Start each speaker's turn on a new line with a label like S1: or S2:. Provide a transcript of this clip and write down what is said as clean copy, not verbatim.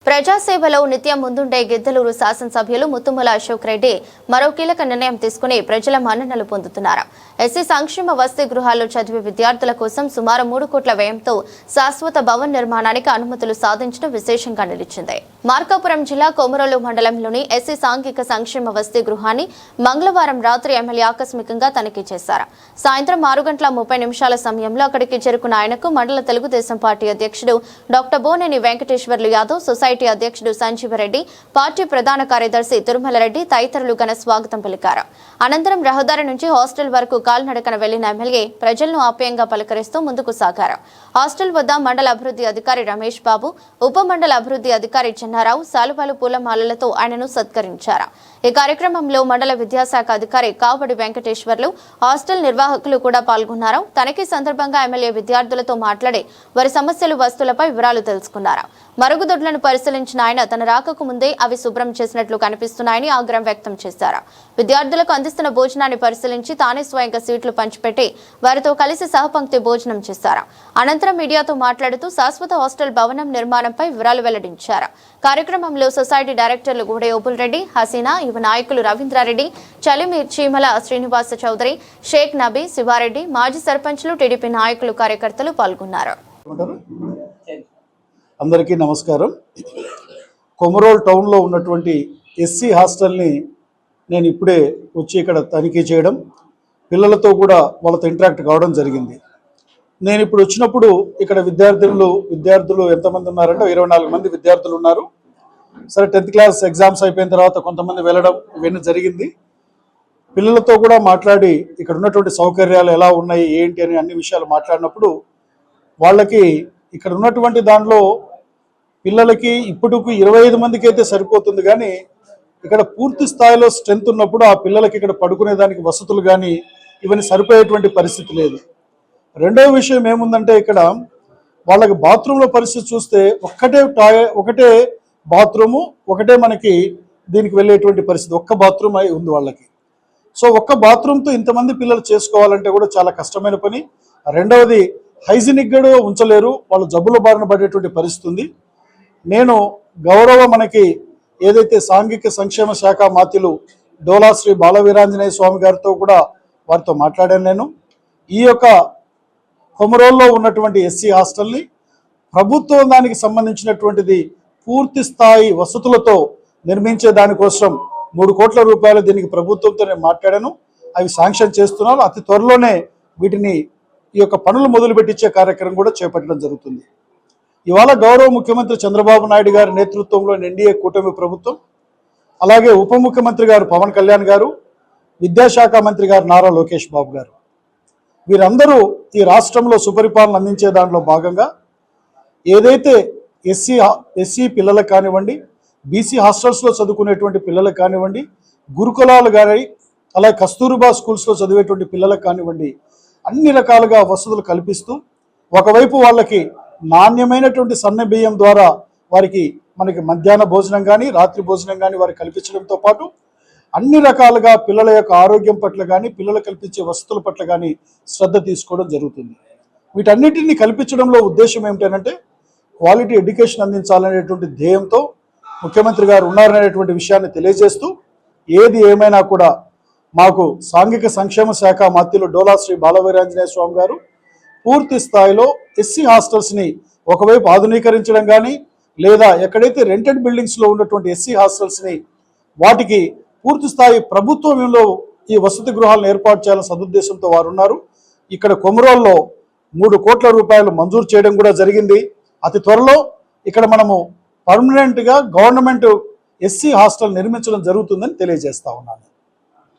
S1: ప్రజాసేవలో నిత్యం ముందుండే గిద్దలూరు శాసనసభ్యులు ముత్తుమల అశోక్ రెడ్డి మరో కీలక నిర్ణయం తీసుకుని ప్రజల మన్ననలు పొందుతున్నారు. ఎస్సీ సంక్షేమ వసతి గృహాల్లో చదివే విద్యార్థుల కోసం సుమారు 3 కోట్ల వ్యయంతో శాశ్వత భవన నిర్మాణానికి అనుమతులు సాధించడం విశేషంగా నిలిచింది. మార్కాపురం జిల్లా కొమరోలు మండలంలోని ఎస్సీ సాంఘిక సంక్షేమ వసతి గృహాన్ని మంగళవారం రాత్రి ఎమ్మెల్యే ఆకస్మికంగా తనిఖీ చేశారు. సాయంత్రం 6:30 సమయంలో అక్కడికి చేరుకున్న ఆయనకు మండల తెలుగుదేశం పార్టీ అధ్యక్షుడు డాక్టర్ బోనేని వెంకటేశ్వర్లు యాదవ్, సొసైటీ అధ్యక్షుడు సంజీవరెడ్డి, పార్టీ ప్రధాన కార్యదర్శి తిరుమలరెడ్డి తదితరులు ఘన స్వాగతం పలికారు. అనంతరం రహదారి నుంచి హాస్టల్ వరకు కాలినడకన వెళ్లిన ఎమ్మెల్యే ప్రజలను ఆప్యాయంగా పలకరిస్తూ ముందుకు సాగారు. హాస్టల్ వద్ద మండల అభివృద్ధి అధికారి రమేష్ బాబు, ఉప మండల అభివృద్ధి అధికారి చెన్నారావు శాలువాలు పూలమాలలతో ఆయనను సత్కరించారు. ఈ కార్యక్రమంలో మండల విద్యాశాఖ అధికారి కావడి వెంకటేశ్వర్లు, హాస్టల్ నిర్వాహకులు కూడా పాల్గొన్నారు. తనిఖీ సందర్భంగా ఎమ్మెల్యే విద్యార్థులతో మాట్లాడి వారి సమస్యలు, వస్తువులపై వివరాలు తెలుసుకున్నారు. మరుగుదొడ్లను పరిశీలించిన ఆయన తన రాకకు ముందే అవి శుభ్రం చేసినట్లు కనిపిస్తున్నాయని ఆగ్రహం వ్యక్తం చేశారు. విద్యార్థులకు అందిస్తున్న భోజనాన్ని పరిశీలించి తానే స్వయంగా సీట్లు పంచిపెట్టి వారితో కలిసి సహపంక్తి భోజనం చేశారు. అనంతరం మీడియాతో మాట్లాడుతూ శాశ్వత హాస్టల్ భవనం నిర్మాణంపై వివరాలు వెల్లడించారు. కార్యక్రమంలో సొసైటీ డైరెక్టర్లు గూడే ఓపుల్రెడ్డి, హసీనా, యువ నాయకులు రవీంద్రారెడ్డి, చలిమి చీమల శ్రీనివాస చౌదరి, షేక్ నబీ, శివారెడ్డి, మాజీ సర్పంచ్లు, టీడీపీ నాయకులు, కార్యకర్తలు పాల్గొన్నారు.
S2: అందరికీ నమస్కారం. కొమరోల్ టౌన్లో ఉన్నటువంటి ఎస్సీ హాస్టల్ని నేను ఇప్పుడే వచ్చి ఇక్కడ తనిఖీ చేయడం, పిల్లలతో కూడా వాళ్ళతో ఇంటరాక్ట్ కావడం జరిగింది. నేను ఇప్పుడు వచ్చినప్పుడు ఇక్కడ విద్యార్థులు ఎంతమంది ఉన్నారంటే 24 మంది విద్యార్థులు ఉన్నారు. సరే, 10th క్లాస్ ఎగ్జామ్స్ అయిపోయిన తర్వాత కొంతమంది వెళ్ళడం ఇవన్నీ జరిగింది. పిల్లలతో కూడా మాట్లాడి ఇక్కడ ఉన్నటువంటి సౌకర్యాలు ఎలా ఉన్నాయి ఏంటి అని అన్ని విషయాలు మాట్లాడినప్పుడు వాళ్ళకి ఇక్కడ ఉన్నటువంటి దాంట్లో పిల్లలకి ఇప్పటికి 25 మందికి అయితే సరిపోతుంది, కానీ ఇక్కడ పూర్తి స్థాయిలో స్ట్రెంత్ ఉన్నప్పుడు ఆ పిల్లలకి ఇక్కడ పడుకునేదానికి వసతులు కానీ ఇవన్నీ సరిపోయేటువంటి పరిస్థితి లేదు. రెండవ విషయం ఏముందంటే ఇక్కడ వాళ్ళకి బాత్రూంలో పరిస్థితి చూస్తే ఒకటే బాత్రూము, ఒకటే మనకి దీనికి వెళ్ళేటువంటి పరిస్థితి, ఒక్క బాత్రూమ్ అయి ఉంది వాళ్ళకి. సో ఒక్క బాత్రూమ్తో ఇంతమంది పిల్లలు చేసుకోవాలంటే కూడా చాలా కష్టమైన పని. రెండవది, హైజీనిక్ కూడా ఉంచలేరు, వాళ్ళు జబ్బుల బారిన పడేటువంటి పరిస్థితి ఉంది. నేను మనకి ఏదైతే సాంఘిక సంక్షేమ శాఖ మాత్యులు డోలా శ్రీ బాలవీరాంజనేయ స్వామి గారితో కూడా వారితో మాట్లాడాను. నేను ఈ యొక్క కొమరోల్లో ఉన్నటువంటి ఎస్సీ హాస్టల్ని ప్రభుత్వం దానికి సంబంధించినటువంటిది పూర్తి స్థాయి వసతులతో నిర్మించే దానికోసం 3 కోట్ల రూపాయలు దీనికి ప్రభుత్వంతో నేను మాట్లాడాను. అవి శాంక్షన్ చేస్తున్నారు. అతి త్వరలోనే వీటిని ఈ యొక్క పనులు మొదలుపెట్టించే కార్యక్రమం కూడా చేపట్టడం జరుగుతుంది. ఇవాళ గౌరవ ముఖ్యమంత్రి చంద్రబాబు నాయుడు గారి నేతృత్వంలో ఎన్డీఏ కూటమి ప్రభుత్వం, అలాగే ఉప ముఖ్యమంత్రి గారు పవన్ కళ్యాణ్ గారు, విద్యాశాఖ మంత్రి గారు నారా లోకేష్ బాబు గారు, వీరందరూ ఈ రాష్ట్రంలో సుపరిపాలన అందించే దాంట్లో భాగంగా ఏదైతే ఎస్సీ పిల్లలకు కానివ్వండి, బీసీ హాస్టల్స్లో చదువుకునేటువంటి పిల్లలకు కానివ్వండి, గురుకులాలు కానీ అలాగే కస్తూర్బా స్కూల్స్లో చదివేటువంటి పిల్లలకు కానివ్వండి, అన్ని రకాలుగా వసతులు కల్పిస్తూ ఒకవైపు వాళ్ళకి నాణ్యమైనటువంటి సన్న బియ్యం ద్వారా మనకి మధ్యాహ్న భోజనం కానీ రాత్రి భోజనం కానీ వారికి కల్పించడంతో పాటు అన్ని రకాలుగా పిల్లల యొక్క ఆరోగ్యం పట్ల కానీ పిల్లలు కల్పించే వసతుల పట్ల కానీ శ్రద్ధ తీసుకోవడం జరుగుతుంది. వీటన్నిటిని కల్పించడంలో ఉద్దేశం ఏమిటంటే క్వాలిటీ ఎడ్యుకేషన్ అందించాలనేటువంటి ధ్యేయంతో ముఖ్యమంత్రి గారు ఉన్నారనేటువంటి విషయాన్ని తెలియజేస్తూ, ఏది ఏమైనా కూడా మాకు సాంఘిక సంక్షేమ శాఖ మాత్యులు డోలా శ్రీ బాలవీరాంజనేయ స్వామి గారు పూర్తి స్థాయిలో ఎస్సీ హాస్టల్స్ని ఒకవైపు ఆధునీకరించడం కానీ, లేదా ఎక్కడైతే రెంటెడ్ బిల్డింగ్స్లో ఉన్నటువంటి ఎస్సీ హాస్టల్స్ని వాటికి పూర్తి స్థాయి ప్రభుత్వంలో ఈ వసతి గృహాలను ఏర్పాటు చేయాలని సదుద్దేశంతో వారు ఉన్నారు. ఇక్కడ కొమరోల్లో 3 కోట్ల రూపాయలు మంజూరు చేయడం కూడా జరిగింది. అతి త్వరలో ఇక్కడ మనము పర్మనెంట్గా గవర్నమెంట్ ఎస్సీ హాస్టల్ నిర్మించడం జరుగుతుందని తెలియజేస్తా ఉన్నాను.